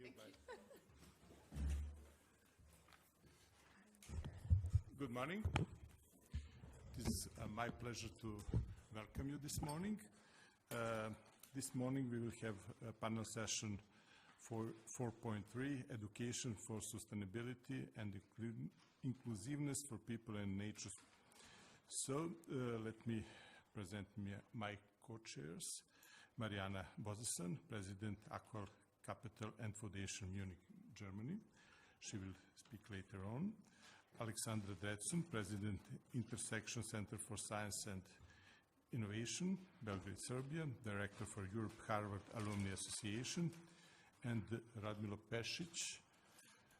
you. Good morning. It is my pleasure to welcome you this morning. This morning we will have a panel session for 4.3, Education for Sustainability and Inclusiveness for People and Nature. So let me present my co-chairs. Mariana Bozesan, President, AQAL Capital and Foundation, Munich, Germany. She will speak later on. Aleksandra, Drecun, President, Intersection Center for Science and Innovation, Belgrade, Serbia, Director for Europe Harvard Alumni Association, and Radmilo, Pešić,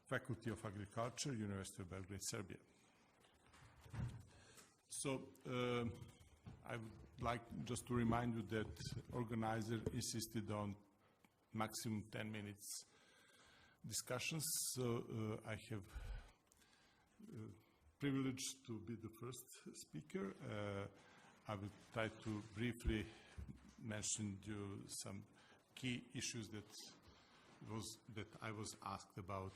Faculty of Agriculture, University of Belgrade, Serbia. So I would like just to remind you that organizer insisted on maximum 10 minutes discussions. So I have privilege to be the first speaker. I will try to briefly mention you some key issues that I was asked about: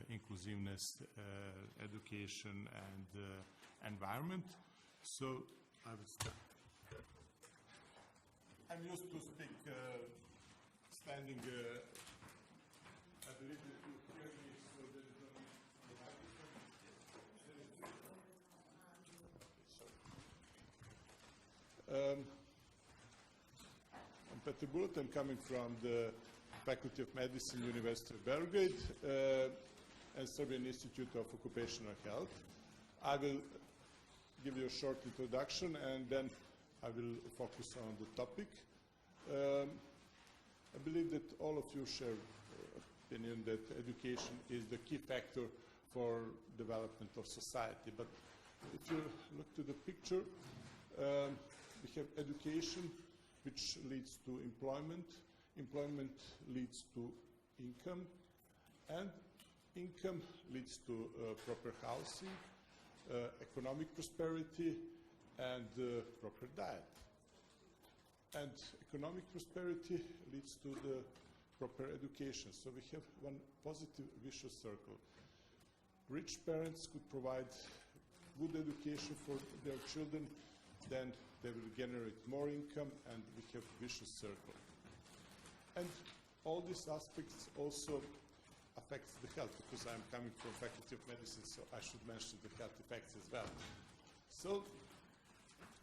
inclusiveness, education, and environment. So I will start. I'm used to speak standing. I believe that you hear me, so there is no need for the microphone. I'm Petar Bulat. I'm coming from the Faculty of Medicine, University of Belgrade, and Serbian Institute of Occupational Health. I will give you a short introduction, and then I will focus on the topic. I believe that all of you share opinion that education is the key factor for development of society. But if you look to the picture, we have education, which leads to employment. Employment leads to income, and income leads to proper housing, economic prosperity, and proper diet. And economic prosperity leads to the proper education. So we have one positive vicious circle. Rich parents could provide good education for their children, then they will generate more income, and we have vicious circle. And all these aspects also affects the health, because I'm coming from Faculty of Medicine, so I should mention the health effects as well. So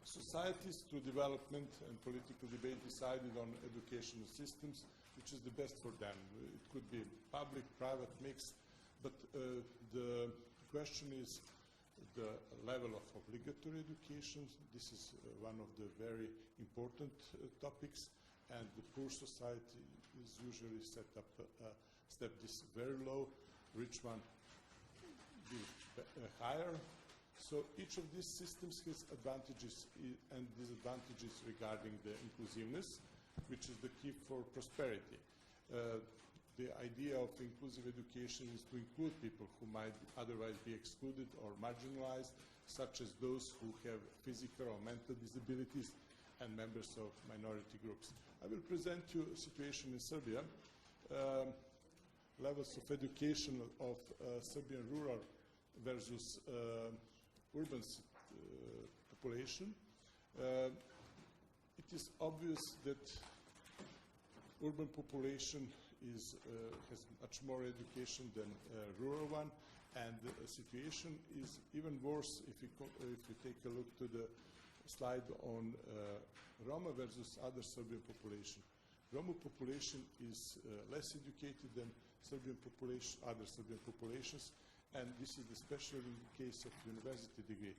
societies through development and political debate decided on educational systems, which is the best for them. It could be public, private, mixed, but the question is the level of obligatory education. This is one of the very important topics, and the poor society is usually set up step this very low, rich one higher. So each of these systems has advantages and disadvantages regarding the inclusiveness, which is the key for prosperity. The idea of inclusive education is to include people who might otherwise be excluded or marginalized, such as those who have physical or mental disabilities and members of minority groups. I will present you a situation in Serbia. Levels of education of Serbian rural versus urban population. It is obvious that urban population has much more education than rural one, and the situation is even worse if you take a look to the slide on Roma versus other Serbian population. Roma population is less educated than other Serbian populations, and this is especially in the case of university degree.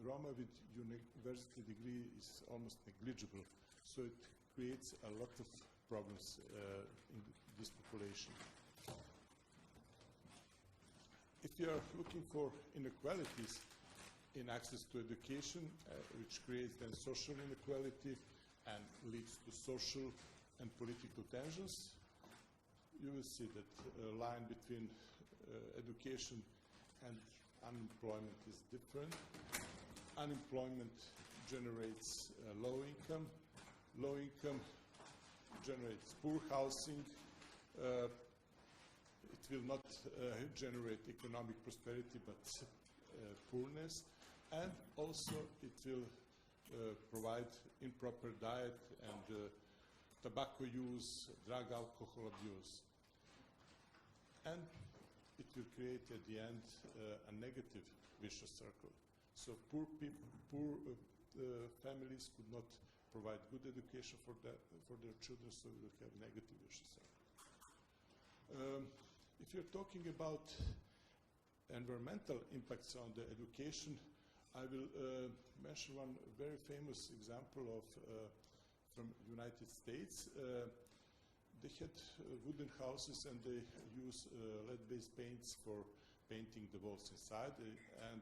Roma with university degree is almost negligible, so it creates a lot of problems in this population. If you are looking for inequalities in access to education, which creates then social inequality and leads to social and political tensions, you will see that a line between education and unemployment is different. Unemployment generates low income. Low income generates poor housing. it will not generate economic prosperity, but poorness, and also it will provide improper diet and tobacco use, drug alcohol abuse. And it will create at the end a negative vicious circle. So poor families could not provide good education for their children, so we will have negative vicious circle. If you're talking about environmental impacts on the education, I will mention one very famous example of from United States. They had wooden houses and they use lead-based paints for painting the walls inside. And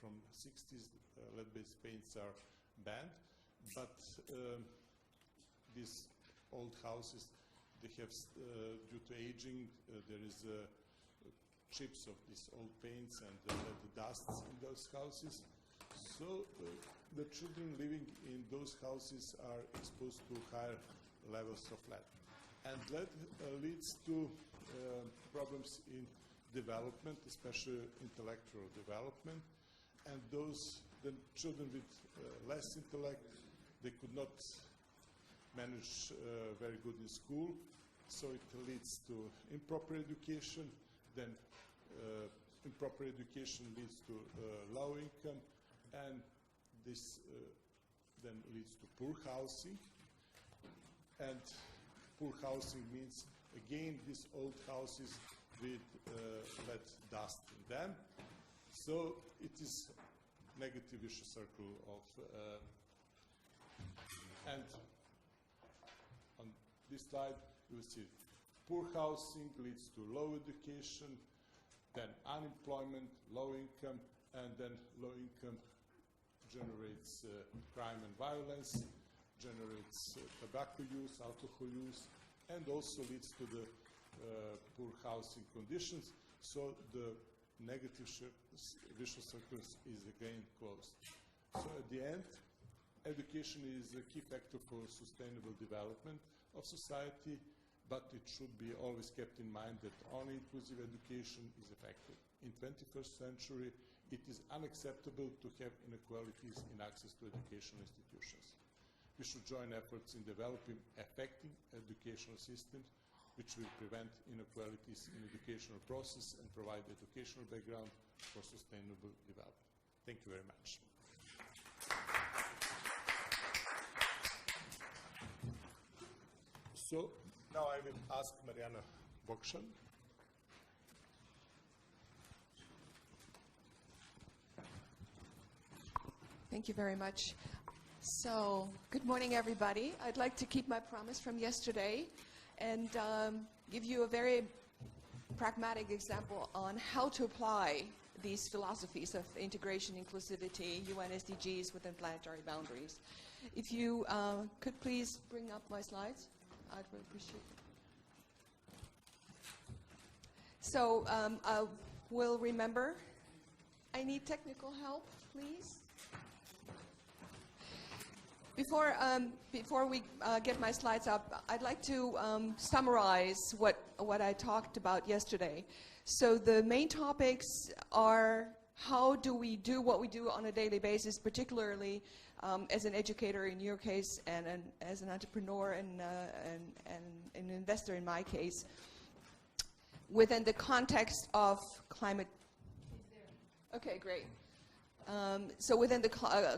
from 60s, lead-based paints are banned. But these old houses, they have, due to aging, there is chips of these old paints and the dusts in those houses. So the children living in those houses are exposed to higher levels of lead. And lead leads to problems in development, especially intellectual development. And the children with less intellect, they could not manage very good in school. So it leads to improper education. Then improper education leads to low income. And this then leads to poor housing. And poor housing means, again, these old houses with lead dust in them. So it is negative vicious circle of, and on this slide you will see poor housing leads to low education, then unemployment, low income, and then low income generates crime and violence, generates tobacco use, alcohol use, and also leads to the poor housing conditions. So the negative vicious circle is again closed. So at the end, education is a key factor for sustainable development of society, but it should be always kept in mind that only inclusive education is effective. In 21st century, it is unacceptable to have inequalities in access to educational institutions. We should join efforts in developing effective educational systems which will prevent inequalities in educational process and provide educational background for sustainable development. Thank you very much. So now I will ask Mariana Bokshan. Thank you very much. So, good morning, everybody. I'd like to keep my promise from yesterday and give you a very pragmatic example on how to apply these philosophies of integration, inclusivity, UN SDGs within planetary boundaries. If you could please bring up my slides, I'd really appreciate it. So, we'll remember, I need technical help, please. Before we get my slides up, I'd like to summarize what I talked about yesterday. So the main topics are how do we do what we do on a daily basis, particularly as an educator in your case, and as an entrepreneur and an investor in my case, within the context of climate. Okay, great. So within the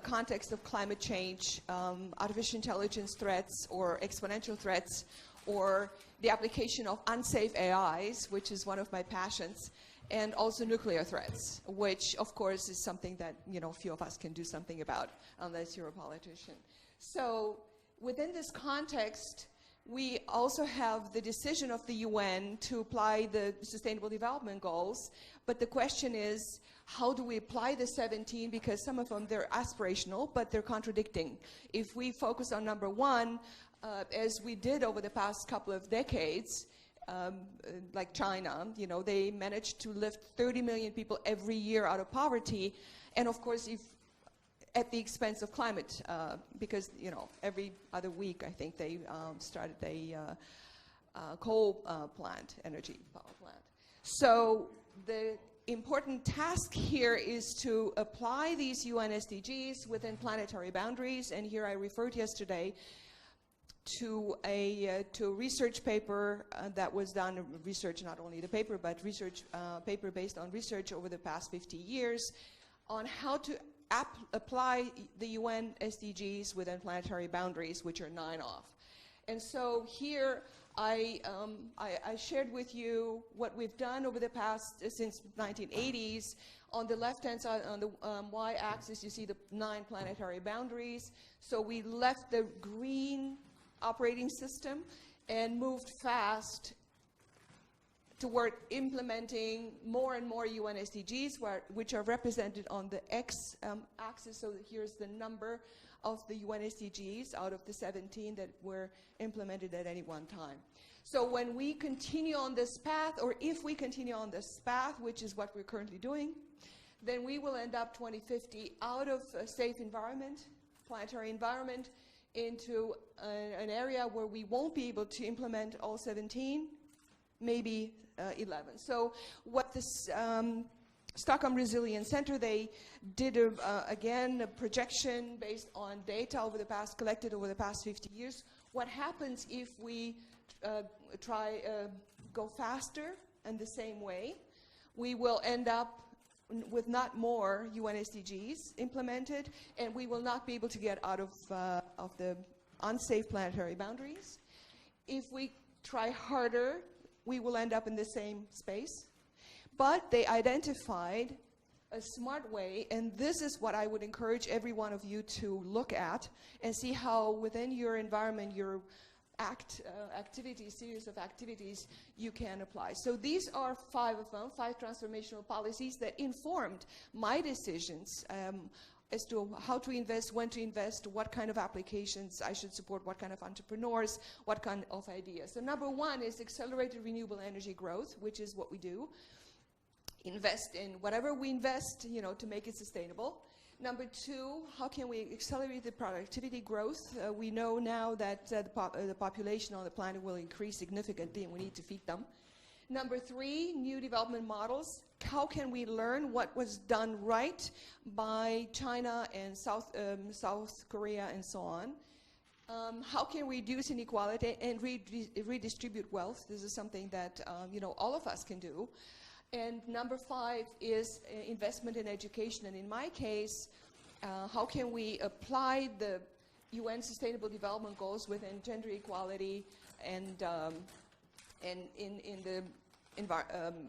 context of climate change, artificial intelligence threats or exponential threats, or the application of unsafe AIs, which is one of my passions, and also nuclear threats, which of course is something that few of us can do something about unless you're a politician. So within this context, we also have the decision of the UN to apply the Sustainable Development Goals, but the question is, how do we apply the 17? Because some of them, they're aspirational, but they're contradicting. If we focus on number one, as we did over the past couple of decades, like China, they managed to lift 30 million people every year out of poverty, and of course, at the expense of climate, because every other week, I think they started a coal plant, energy power plant. So the important task here is to apply these UN SDGs within planetary boundaries, and here I referred yesterday to a research paper that was done, research, not only the paper, but research paper based on research over the past 50 years on how to apply the UN SDGs within planetary boundaries, which are 9 of. And so here I shared with you what we've done over the past, since 1980s. On the left-hand side, on the y-axis, you see the 9 planetary boundaries. So we left the green operating system and moved fast toward implementing more and more UN SDGs, which are represented on the x-axis. So here's the number of the UN SDGs out of the 17 that were implemented at any one time. So when we continue on this path, or if we continue on this path, which is what we're currently doing, then we will end up 2050 out of a safe environment, planetary environment, into an area where we won't be able to implement all 17, maybe 11. So what this Stockholm Resilience Center, they did, again, a projection based on data collected over the past 50 years. What happens if we go faster and the same way? We will end up with not more UN SDGs implemented, and we will not be able to get out of the unsafe planetary boundaries. If we try harder, we will end up in the same space. But they identified a smart way, and this is what I would encourage every one of you to look at and see how within your environment, your series of activities you can apply. So these are 5 of them, 5 transformational policies that informed my decisions as to how to invest, when to invest, what kind of applications I should support, what kind of entrepreneurs, what kind of ideas. So number 1 is accelerated renewable energy growth, which is what we do. Invest in whatever we invest, to make it sustainable. Number 2, how can we accelerate the productivity growth? We know now that the population on the planet will increase significantly, and we need to feed them. Number 3, new development models. How can we learn what was done right by China and South Korea and so on? How can we reduce inequality and redistribute wealth? This is something that all of us can do. And number 5 is investment in education. And in my case, how can we apply the UN Sustainable Development Goals within gender equality and in the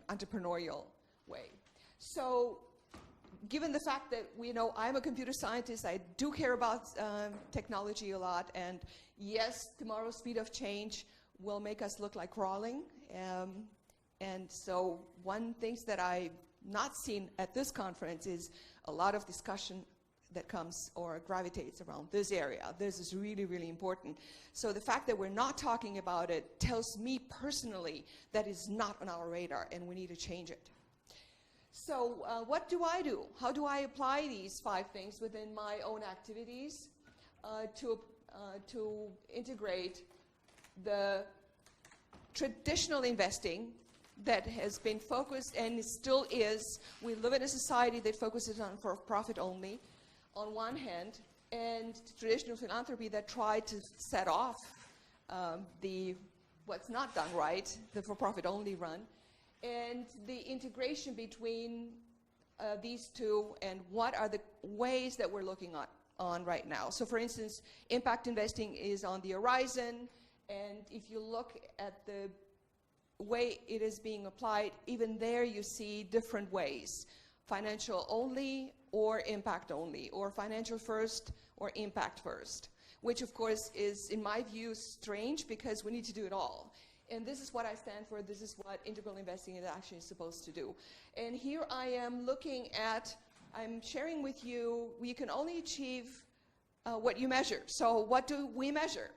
entrepreneurial way? So given the fact that I'm a computer scientist, I do care about technology a lot. And yes, tomorrow's speed of change will make us look like crawling. And so one thing that I've not seen at this conference is a lot of discussion that comes or gravitates around this area. This is really, really important. So the fact that we're not talking about it tells me personally that it's not on our radar, and we need to change it. So what do I do? How do I apply these 5 things within my own activities to integrate the traditional investing that has been focused and still is? We live in a society that focuses on profit only, on one hand, and traditional philanthropy that tried to set off what's not done right, the for-profit only run, and the integration between these two, and what are the ways that we're looking on right now. So for instance, impact investing is on the horizon, and if you look at the way it is being applied, even there you see different ways: financial only or impact only, or financial first or impact first, which of course is, in my view, strange, because we need to do it all. And this is what I stand for. This is what integral investing is actually supposed to do. And here I am looking at, I'm sharing with you, you can only achieve what you measure. So what do we measure?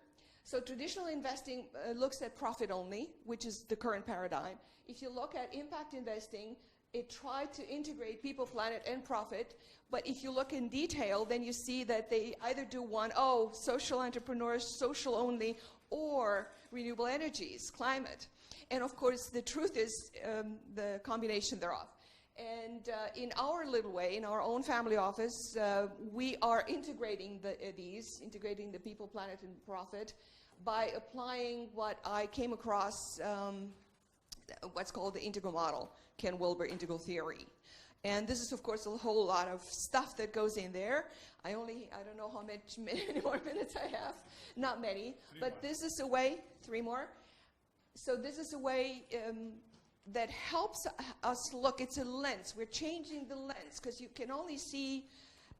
So traditional investing looks at profit only, which is the current paradigm. If you look at impact investing, it tried to integrate people, planet, and profit. But if you look in detail, then you see that they either do social entrepreneurs, social only, or renewable energies, climate. And of course, the truth is the combination thereof. And in our little way, in our own family office, we are integrating integrating the people, planet, and profit by applying what I came across, what's called the integral model, Ken Wilber integral theory. And this is, of course, a whole lot of stuff that goes in there. I don't know how many more minutes I have. Not many. But this is a way, 3 more. So this is a way that helps us look. It's a lens. We're changing the lens because you can only see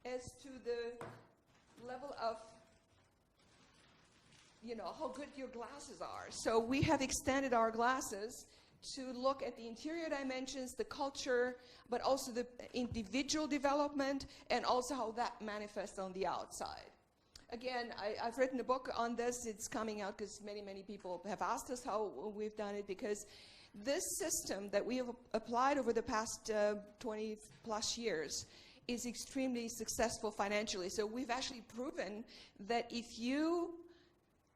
as to the level of, you know, how good your glasses are. So we have extended our glasses to look at the interior dimensions, the culture, but also the individual development, and also how that manifests on the outside. Again, I've written a book on this. It's coming out because many, many people have asked us how we've done it, because this system that we have applied over the past 20 plus years is extremely successful financially. So we've actually proven that if you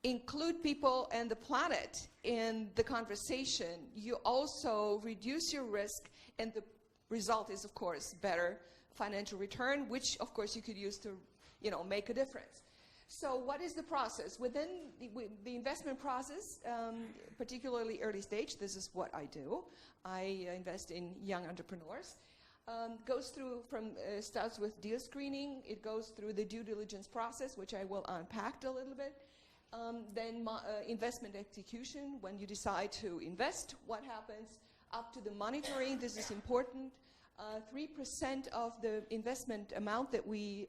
include people and the planet in the conversation, you also reduce your risk, and the result is, of course, better financial return, which, of course, you could use to, you know, make a difference. So what is the process? Within the investment process, particularly early stage, this is what I do. I invest in young entrepreneurs. Goes through starts with deal screening. It goes through the due diligence process, which I will unpack a little bit. Then investment execution, when you decide to invest, what happens? Up to the monitoring, this is important. 3% of the investment amount that we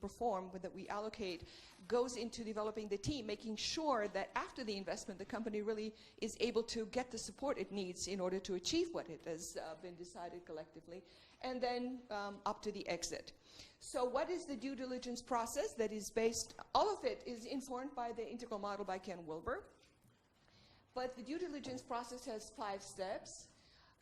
perform, that we allocate, goes into developing the team, making sure that after the investment, the company really is able to get the support it needs in order to achieve what it has been decided collectively. And then up to the exit. So what is the due diligence process that is based, all of it is informed by the integral model by Ken Wilber. But the due diligence process has 5 steps.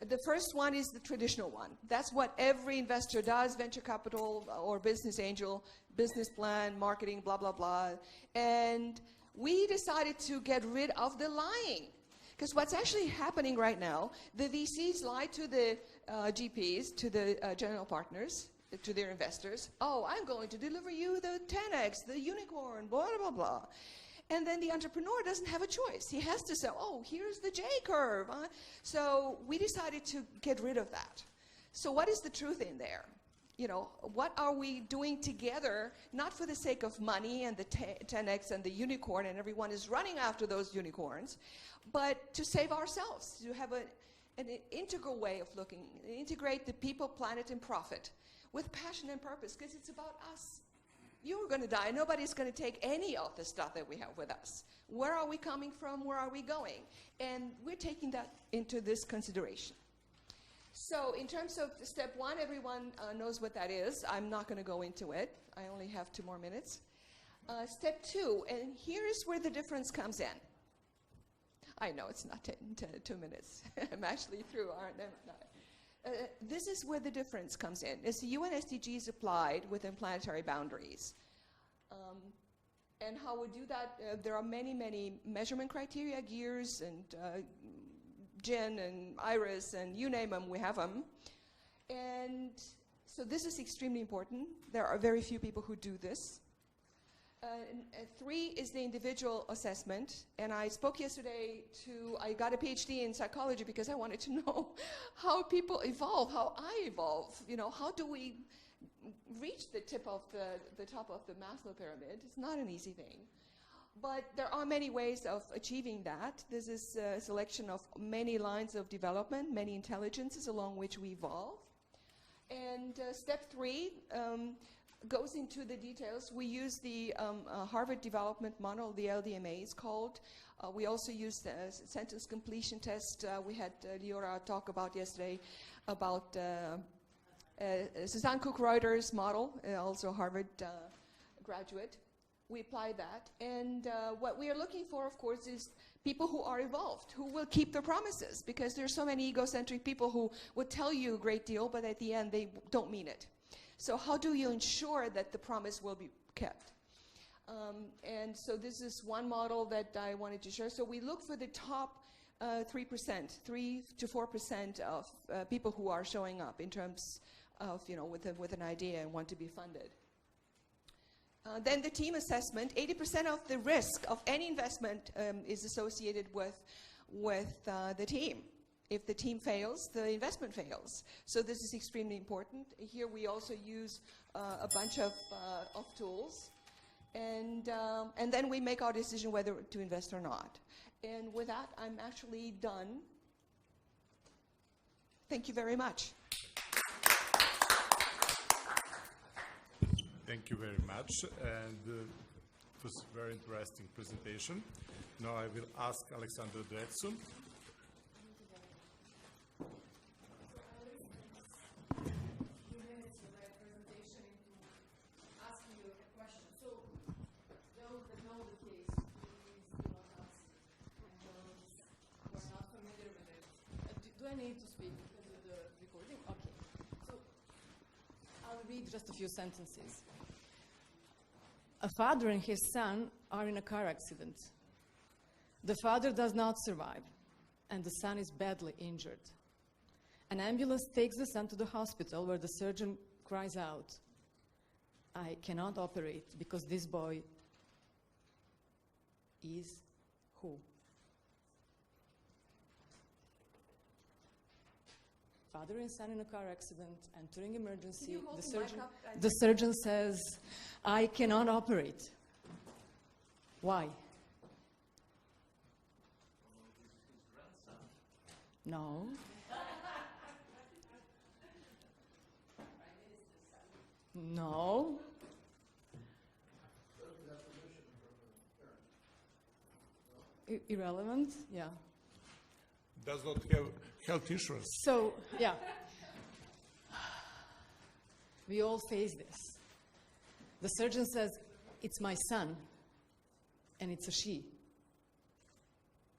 The first one is the traditional one. That's what every investor does, venture capital or business angel, business plan, marketing, blah, blah, blah. And we decided to get rid of the lying. Because what's actually happening right now, the VCs lie to the GPs, to the general partners, to their investors. Oh, I'm going to deliver you the 10x, the unicorn, blah, blah, blah. And then the entrepreneur doesn't have a choice. He has to say, oh, here's the J-curve. So we decided to get rid of that. So what is the truth in there? You know, what are we doing together, not for the sake of money and the 10x and the unicorn, and everyone is running after those unicorns, but to save ourselves, to have an integral way of looking, integrate the people, planet, and profit with passion and purpose, because it's about us. You're going to die. Nobody's going to take any of the stuff that we have with us. Where are we coming from? Where are we going? And we're taking that into this consideration. So in terms of step 1, everyone knows what that is. I'm not going to go into it. I only have 2 more minutes. Step 2, and here's where the difference comes in. I know it's not 2 minutes. I'm actually through, aren't I? This is where the difference comes in. It's the UN SDGs applied within planetary boundaries. And how we do that, there are many, many measurement criteria, gears and GIN and IRIS, and you name them, we have them. And so this is extremely important. There are very few people who do this. 3 is the individual assessment, and I spoke yesterday I got a PhD in psychology because I wanted to know how people evolve, how I evolve. You know, how do we reach the top of the Maslow pyramid? It's not an easy thing. But there are many ways of achieving that. This is a selection of many lines of development, many intelligences along which we evolve. And step 3, goes into the details. We use the Harvard Development Model, the LDMA is called. We also use the sentence completion test. We had Liora talk about yesterday about Suzanne Cook-Reuter's model, also Harvard graduate. We apply that. And what we are looking for, of course, is people who are evolved, who will keep their promises, because there's so many egocentric people who would tell you a great deal, but at the end they don't mean it. So how do you ensure that the promise will be kept? And so this is one model that I wanted to share. So we look for the top 3%, 3 to 4% of people who are showing up in terms of, with an idea and want to be funded. Then the team assessment, 80% of the risk of any investment is associated with the team. If the team fails, the investment fails. So this is extremely important. Here we also use a bunch of tools. And then we make our decision whether to invest or not. And with that, I'm actually done. Thank you very much. Thank you very much. And it was a very interesting presentation. Now I will ask Aleksandra Drecun. Need to speak because of the recording? Okay. So I'll read just a few sentences. A father and his son are in a car accident. The father does not survive, and the son is badly injured. An ambulance takes the son to the hospital where the surgeon cries out, "I cannot operate because this boy is who?" Father and son in a car accident, entering emergency. The surgeon says, "I cannot operate." Why? No. No. Irrelevant, yeah. Does not have health insurance. So, yeah. We all face this. The surgeon says, "It's my son," and it's a she.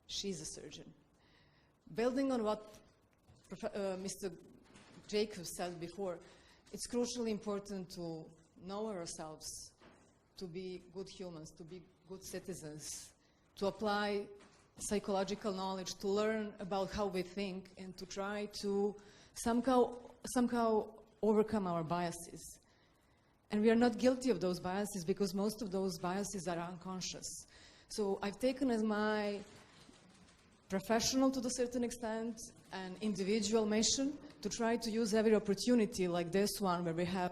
She's a surgeon. Building on what Mr. Jacobs said before, it's crucially important to know ourselves, to be good humans, to be good citizens, to apply psychological knowledge, to learn about how we think, and to try to somehow overcome our biases. And we are not guilty of those biases because most of those biases are unconscious. So I've taken as my professional, to a certain extent, an individual mission to try to use every opportunity like this one where we have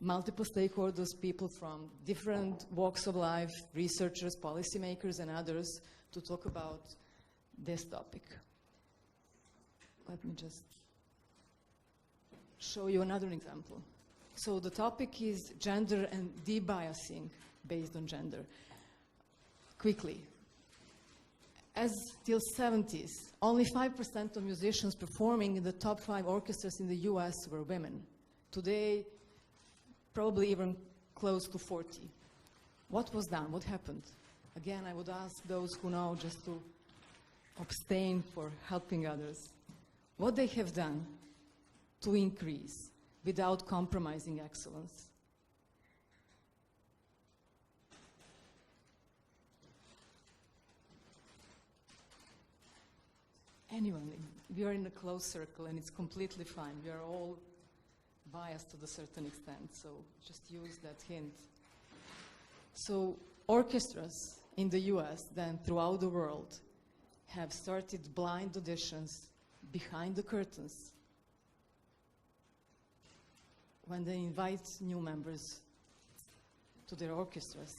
multiple stakeholders, people from different walks of life, researchers, policymakers, and others, to talk about this topic. Let me just show you another example. So the topic is gender and debiasing based on gender. Quickly. As till 70s, only 5% of musicians performing in the top 5 orchestras in the US were women. Today, probably even close to 40. What was done? What happened? Again, I would ask those who know just to abstain for helping others. What they have done to increase without compromising excellence. Anyway, we are in a closed circle and it's completely fine. We are all biased to a certain extent, so just use that hint. So orchestras in the US, then throughout the world, have started blind auditions behind the curtains when they invite new members to their orchestras.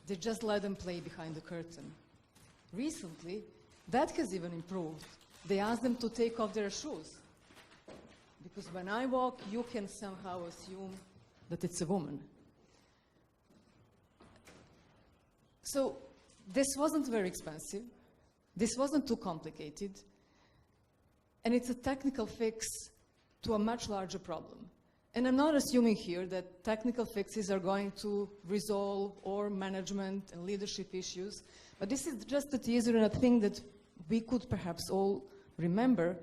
They just let them play behind the curtain. Recently, that has even improved. They ask them to take off their shoes. Because when I walk, you can somehow assume that it's a woman. So this wasn't very expensive. This wasn't too complicated. And it's a technical fix to a much larger problem. And I'm not assuming here that technical fixes are going to resolve all management and leadership issues, but this is just a teaser and a thing that we could perhaps all remember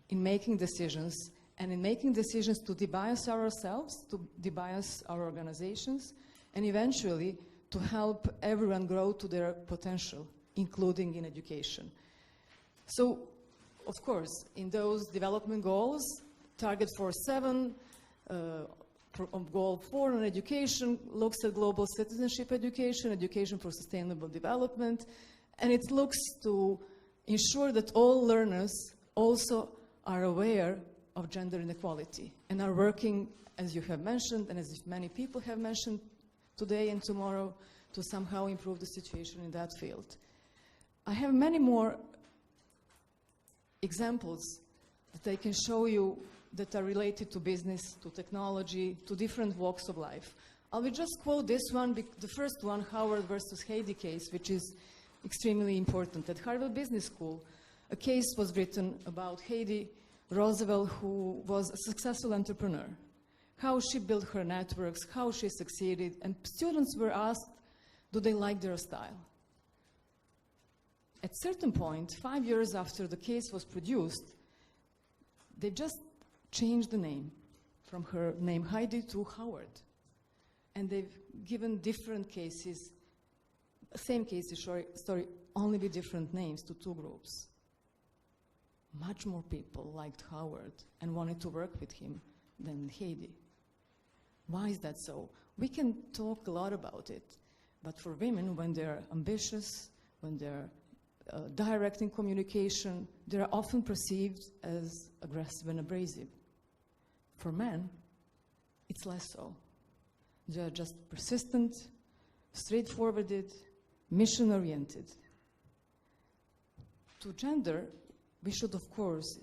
in making decisions, and in making decisions to debias ourselves, to debias our organizations, and eventually to help everyone grow to their potential, including in education. So, of course, in those development goals, target for 7, goal 4 on education looks at global citizenship education, education for sustainable development, and it looks to ensure that all learners also are aware of gender inequality and are working, as you have mentioned, and as many people have mentioned today and tomorrow, to somehow improve the situation in that field. I have many more examples that I can show you that are related to business, to technology, to different walks of life. I will just quote this one, the first one, Howard versus Heidi case, which is extremely important. At Harvard Business School, a case was written about Heidi Roosevelt, who was a successful entrepreneur, how she built her networks, how she succeeded, and students were asked, do they like their style? At a certain point, 5 years after the case was produced, they just changed the name from her name Heidi to Howard. And they've given different cases, same cases, story, only with different names to 2 groups. Much more people liked Howard and wanted to work with him than Heidi. Why is that so? We can talk a lot about it, but for women, when they're ambitious, when they're direct in communication, they're often perceived as aggressive and abrasive. For men, it's less so. They're just persistent, straightforwarded, mission-oriented. To gender, we should, of course,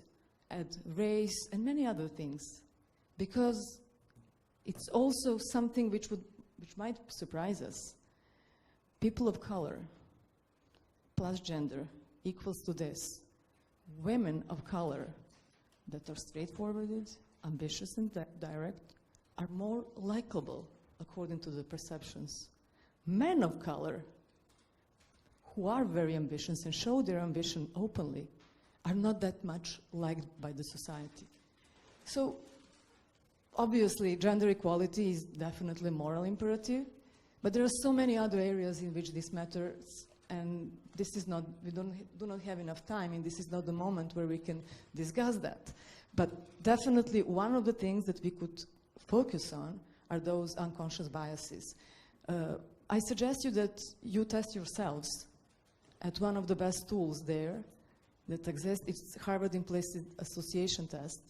add race and many other things, because it's also something which might surprise us. People of color plus gender equals to this. Women of color that are straightforward, ambitious and direct are more likable according to the perceptions. Men of color who are very ambitious and show their ambition openly are not that much liked by the society. So obviously gender equality is definitely a moral imperative, but there are so many other areas in which this matters, and this is not, we do not have enough time, and this is not the moment where we can discuss that. But definitely one of the things that we could focus on are those unconscious biases. I suggest you that you test yourselves at one of the best tools there that exists. It's Harvard Implicit Association Test.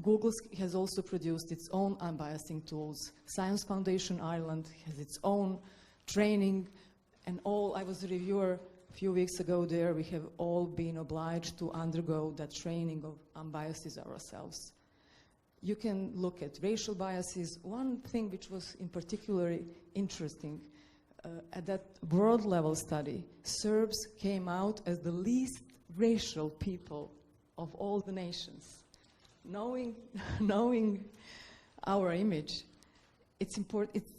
Google has also produced its own unbiasing tools. Science Foundation Ireland has its own training, and I was a reviewer a few weeks ago there. We have all been obliged to undergo that training of unbiases ourselves. You can look at racial biases. One thing which was in particular interesting, at that world level study, Serbs came out as the least racial people of all the nations. Knowing our image, it's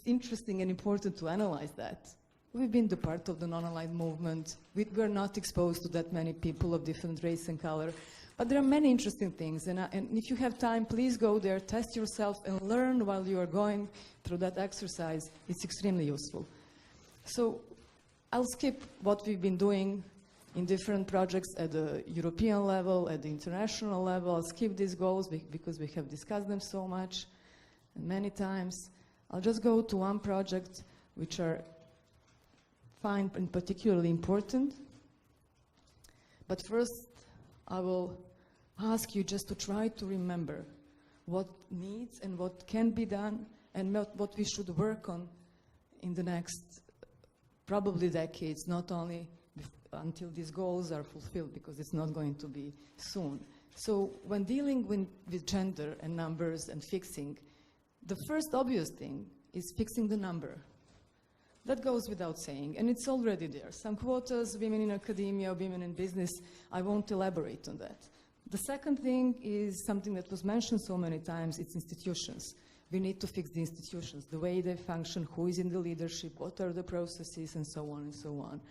interesting and important to analyze that. We've been the part of the non-aligned movement. We're not exposed to that many people of different race and color. But there are many interesting things, and if you have time, please go there, test yourself, and learn while you are going through that exercise. It's extremely useful. So I'll skip what we've been doing in different projects at the European level, at the international level. I'll skip these goals because we have discussed them so much and many times. I'll just go to one project which I find particularly important. But first, I will ask you just to try to remember what needs and what can be done and what we should work on in the next probably decades, not only until these goals are fulfilled, because it's not going to be soon. So when dealing with gender and numbers and fixing, the first obvious thing is fixing the number. That goes without saying, and it's already there. Some quotas, women in academia, women in business, I won't elaborate on that. The second thing is something that was mentioned so many times, it's institutions. We need to fix the institutions, the way they function, who is in the leadership, what are the processes, and so on and so on.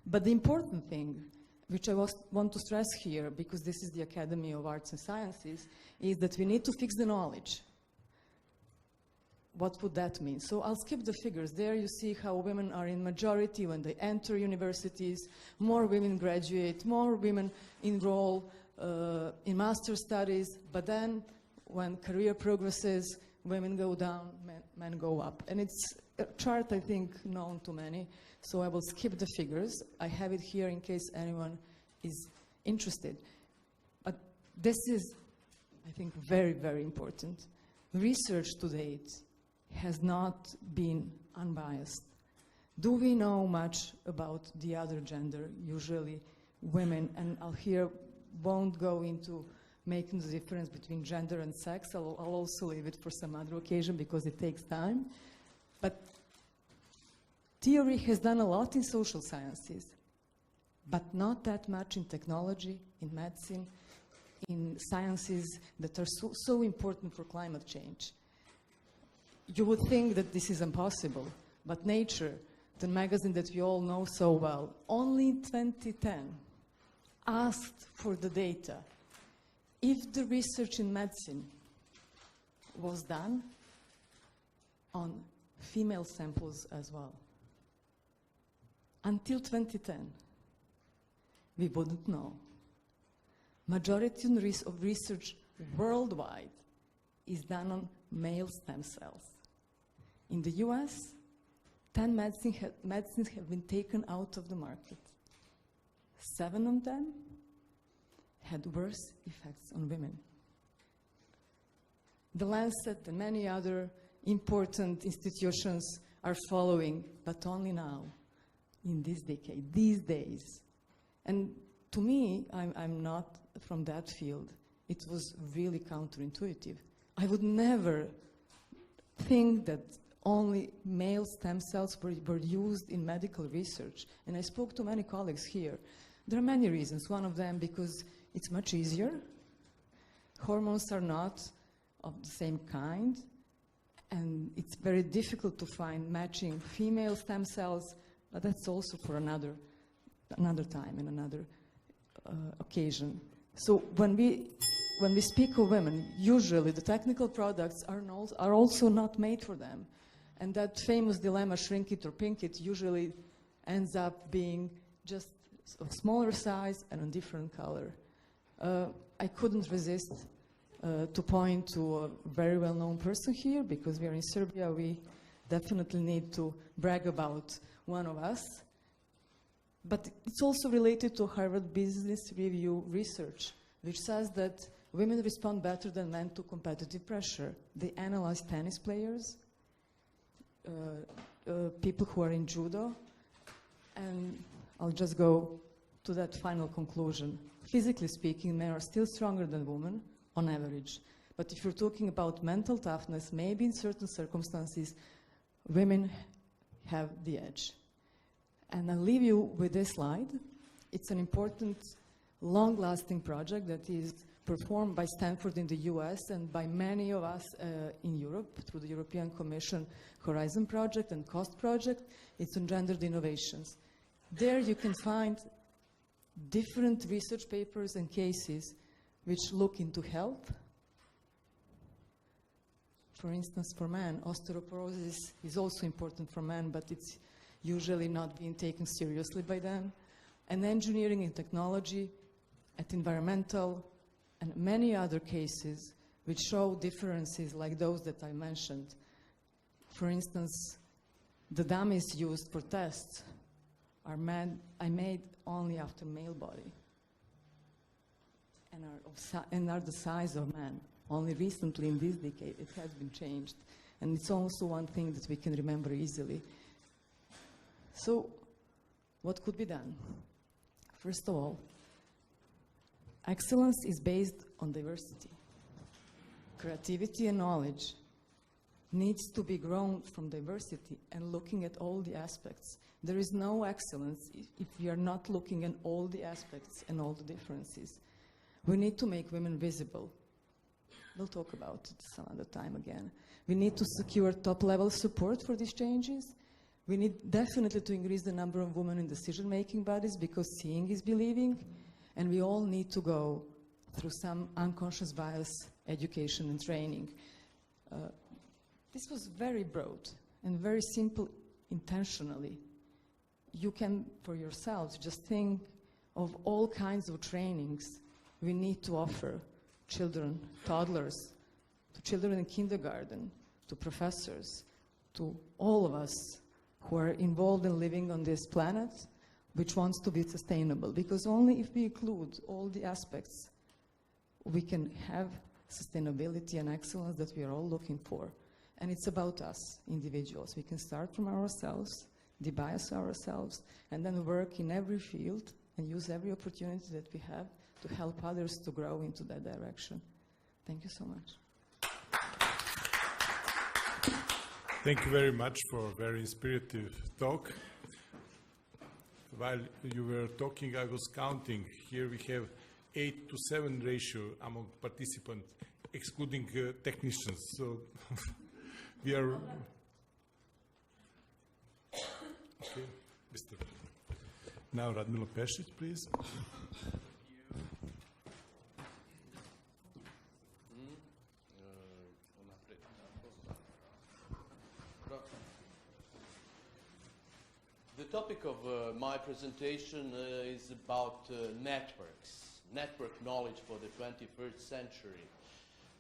But the important thing, which I want to stress here, because this is the Academy of Arts and Sciences, is that we need to fix the knowledge. what would that mean? So I'll skip the figures. There you see how women are in majority when they enter universities, more women graduate, more women enroll in master's studies, but then when career progresses, women go down, men go up. And it's a chart, I think, known to many, so I will skip the figures. I have it here in case anyone is interested. But this is, I think, very, very important. Research to date has not been unbiased. Do we know much about the other gender, usually women? And I'll here won't go into making the difference between gender and sex. I'll also leave it for some other occasion because it takes time. But theory has done a lot in social sciences, but not that much in technology, in medicine, in sciences that are so important for climate change. You would think that this is impossible, but Nature, the magazine that we all know so well, only in 2010 asked for the data if the research in medicine was done on female samples as well. Until 2010, we wouldn't know. Majority of research worldwide is done on male stem cells. In the US, 10 medicines have been taken out of the market. 7 of them had worse effects on women. The Lancet and many other important institutions are following, but only now, in this decade, these days. And to me, I'm not from that field. It was really counterintuitive. I would never think that only male stem cells were used in medical research. And I spoke to many colleagues here. There are many reasons. One of them because it's much easier. Hormones are not of the same kind. And it's very difficult to find matching female stem cells, but that's also for another time and another occasion. So when we speak of women, usually the technical products are also not made for them. And that famous dilemma, shrink it or pink it, usually ends up being just of smaller size and a different color. I couldn't resist to point to a very well-known person here, because we are in Serbia, we definitely need to brag about one of us. But it's also related to Harvard Business Review research, which says that women respond better than men to competitive pressure. They analyze tennis players, people who are in judo, and I'll just go to that final conclusion. Physically speaking, men are still stronger than women on average. But if you're talking about mental toughness, maybe in certain circumstances, women have the edge. And I'll leave you with this slide. It's an important, long-lasting project that is performed by Stanford in the US and by many of us in Europe through the European Commission Horizon Project and COST Project. It's on gendered innovations. There you can find different research papers and cases which look into health. For instance, for men, osteoporosis is also important for men, but it's usually not being taken seriously by them. And engineering and technology, at environmental, and many other cases which show differences like those that I mentioned. For instance, the dummies used for tests are made only after male body and are the size of men. Only recently in this decade it has been changed. And it's also one thing that we can remember easily. So what could be done? First of all, excellence is based on diversity. Creativity and knowledge needs to be grown from diversity and looking at all the aspects. There is no excellence if we are not looking at all the aspects and all the differences. We need to make women visible. We'll talk about it some other time again. We need to secure top-level support for these changes. We need definitely to increase the number of women in decision-making bodies, because seeing is believing. And we all need to go through some unconscious bias education and training. This was very broad and very simple intentionally. You can, for yourselves, just think of all kinds of trainings we need to offer children, toddlers, to children in kindergarten, to professors, to all of us who are involved in living on this planet, which wants to be sustainable. Because only if we include all the aspects, we can have sustainability and excellence that we are all looking for. And it's about us, individuals. We can start from ourselves, debias ourselves, and then work in every field and use every opportunity that we have to help others to grow into that direction. Thank you so much. Thank you very much for a very inspirative talk. While you were talking, I was counting. Here we have 8-to-7 ratio among participants, excluding technicians. So we are... Okay, Mr. Now Radmilo Pešić, please. The topic of my presentation is about networks, network knowledge for the 21st century.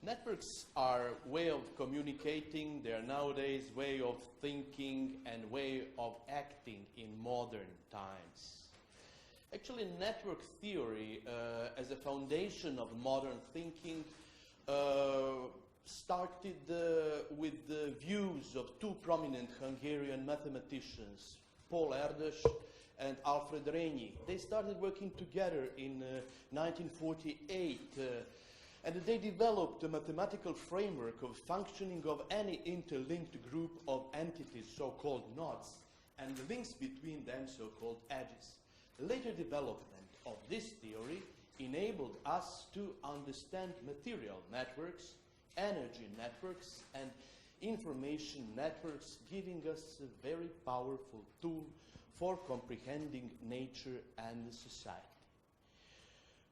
Networks are a way of communicating, they are nowadays way of thinking and way of acting in modern times. Actually, network theory as a foundation of modern thinking started with the views of two prominent Hungarian mathematicians, Paul Erdős and Alfred Rényi. They started working together in 1948 and they developed a mathematical framework of functioning of any interlinked group of entities, so-called nodes, and the links between them, so-called edges. The later development of this theory enabled us to understand material networks, energy networks, and information networks, giving us a very powerful tool for comprehending nature and society.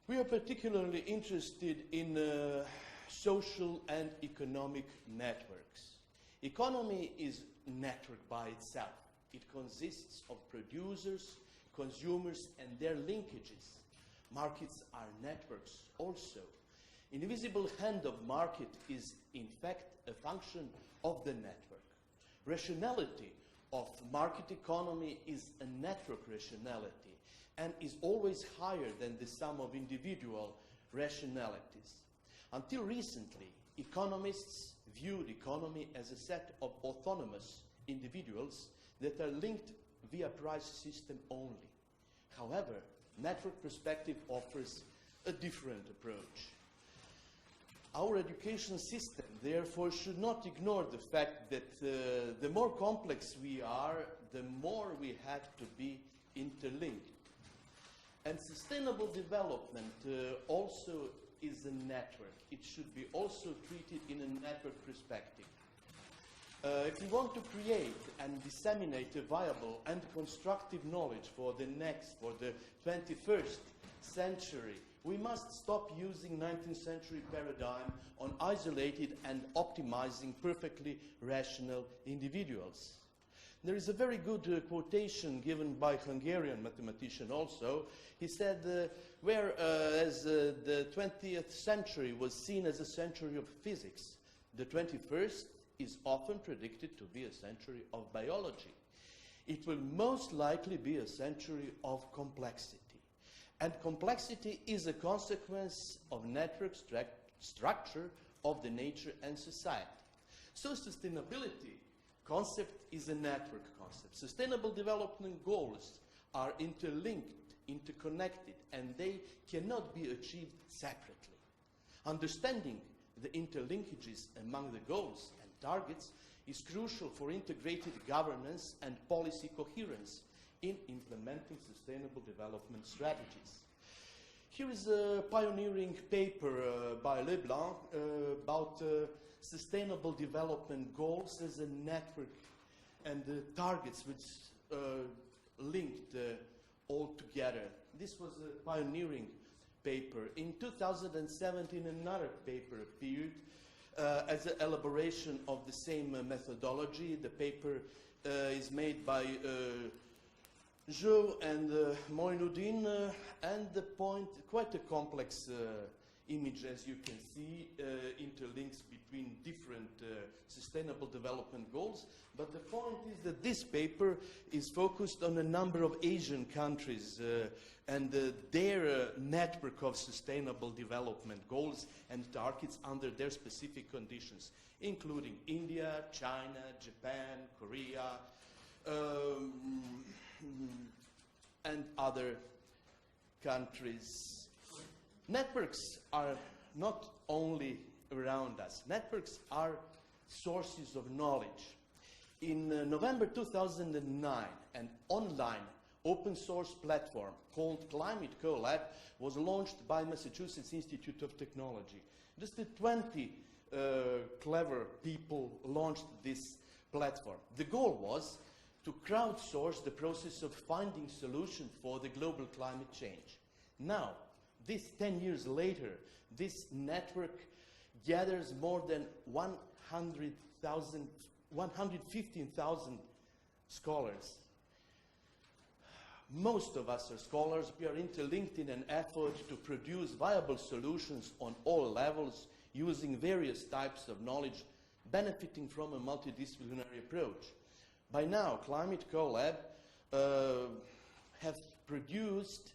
We are particularly interested in social and economic networks. Economy is a network by itself. It consists of producers, consumers, and their linkages. Markets are networks also. Invisible hand of market is, in fact, a function of the network. Rationality of market economy is a network rationality and is always higher than the sum of individual rationalities. Until recently, economists viewed economy as a set of autonomous individuals that are linked via price system only. However, network perspective offers a different approach. Our education system, therefore, should not ignore the fact that the more complex we are, the more we have to be interlinked. And sustainable development also is a network. It should be also treated in a network perspective. If we want to create and disseminate a viable and constructive knowledge for the 21st century, we must stop using 19th century paradigm on isolated and optimizing perfectly rational individuals. There is a very good quotation given by a Hungarian mathematician also. He said, whereas the 20th century was seen as a century of physics, the 21st is often predicted to be a century of biology. It will most likely be a century of complexity. And complexity is a consequence of network structure of the nature and society. So sustainability concept is a network concept. Sustainable development goals are interlinked, interconnected, and they cannot be achieved separately. Understanding the interlinkages among the goals and targets is crucial for integrated governance and policy coherence in implementing sustainable development strategies. Here is a pioneering paper by Leblanc about sustainable development goals as a network and the targets which linked all together. This was a pioneering paper. In 2017, another paper appeared as an elaboration of the same methodology. The paper is made by Jo and Moinuddin, and the point, quite a complex image, as you can see, interlinks between different sustainable development goals. But the point is that this paper is focused on a number of Asian countries and their network of sustainable development goals and targets under their specific conditions, including India, China, Japan, Korea, and other countries. Networks are not only around us. Networks are sources of knowledge. In November 2009, an online open source platform called Climate CoLab was launched by Massachusetts Institute of Technology. Just 20 clever people launched this platform. The goal was to crowdsource the process of finding solutions for the global climate change. Now, this 10 years later, this network gathers more than 115,000 scholars. Most of us are scholars. We are interlinked in an effort to produce viable solutions on all levels using various types of knowledge, benefiting from a multidisciplinary approach. By now, Climate CoLab have produced,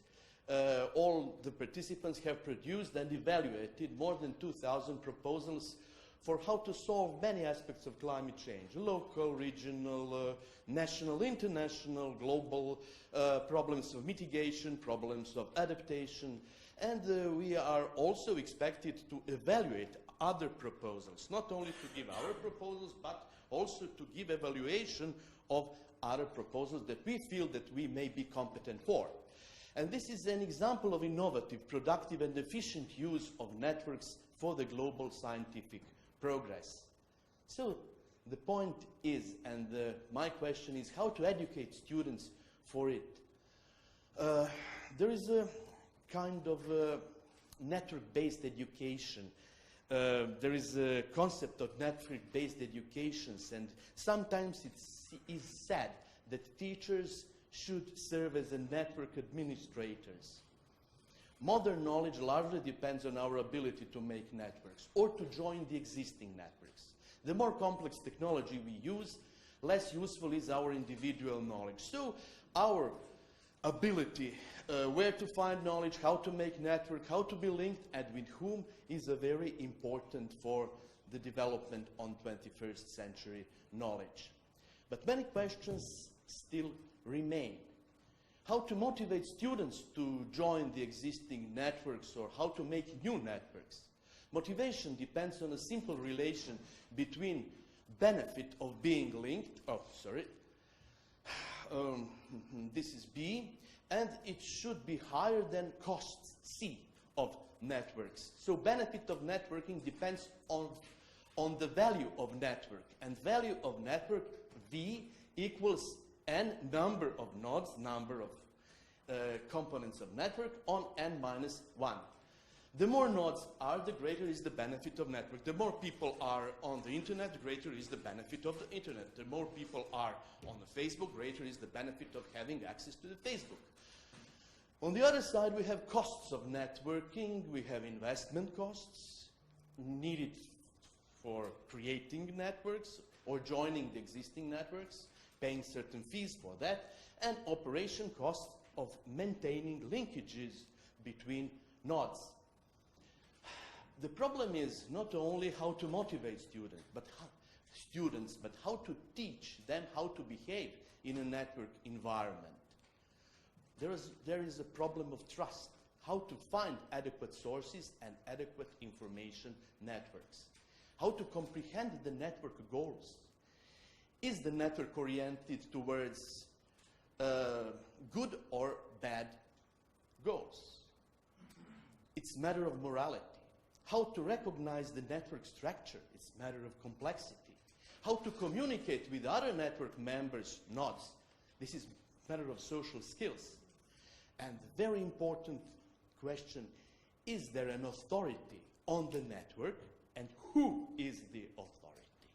all the participants have produced and evaluated more than 2,000 proposals for how to solve many aspects of climate change: local, regional, national, international, global, problems of mitigation, problems of adaptation. And we are also expected to evaluate other proposals, not only to give our proposals, but also to give evaluation of other proposals that we feel that we may be competent for. And this is an example of innovative, productive, and efficient use of networks for the global scientific progress. So the point is, and my question is, how to educate students for it. There is a kind of network-based education. There is a concept of network-based educations, and sometimes it is said that teachers should serve as a network administrators. Modern knowledge largely depends on our ability to make networks or to join the existing networks. The more complex technology we use, less useful is our individual knowledge. So our ability, where to find knowledge, how to make network, how to be linked, and with whom is very important for the development on 21st century knowledge. But many questions still remain. How to motivate students to join the existing networks, or how to make new networks? Motivation depends on a simple relation between benefit of being linked, this is B, and it should be higher than costs, C, of networks. So benefit of networking depends on the value of network, and value of network, V, equals n number of nodes, number of components of network on n minus 1. The more nodes are, the greater is the benefit of network. The more people are on the internet, the greater is the benefit of the internet. The more people are on the Facebook, greater is the benefit of having access to the Facebook. On the other side, we have costs of networking. We have investment costs needed for creating networks or joining the existing networks, paying certain fees for that, and operation costs of maintaining linkages between nodes. The problem is not only how to motivate students, but how to teach them how to behave in a network environment. There is a problem of trust, how to find adequate sources and adequate information networks, how to comprehend the network goals. Is the network oriented towards good or bad goals? It's a matter of morality. How to recognize the network structure? It's a matter of complexity. How to communicate with other network members, nodes? This is a matter of social skills. And the very important question, is there an authority on the network, and who is the authority?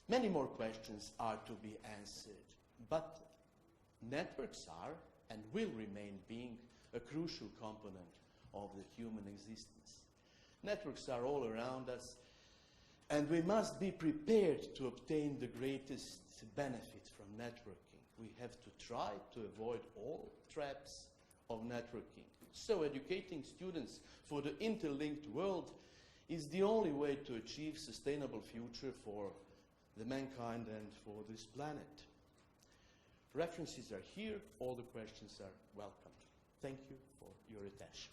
Many more questions are to be answered, but networks are and will remain being a crucial component of the human existence. Networks are all around us, and we must be prepared to obtain the greatest benefit from networking. We have to try to avoid all traps of networking. So educating students for the interlinked world is the only way to achieve sustainable future for the mankind and for this planet. References are here. All the questions are welcome. Thank you for your attention.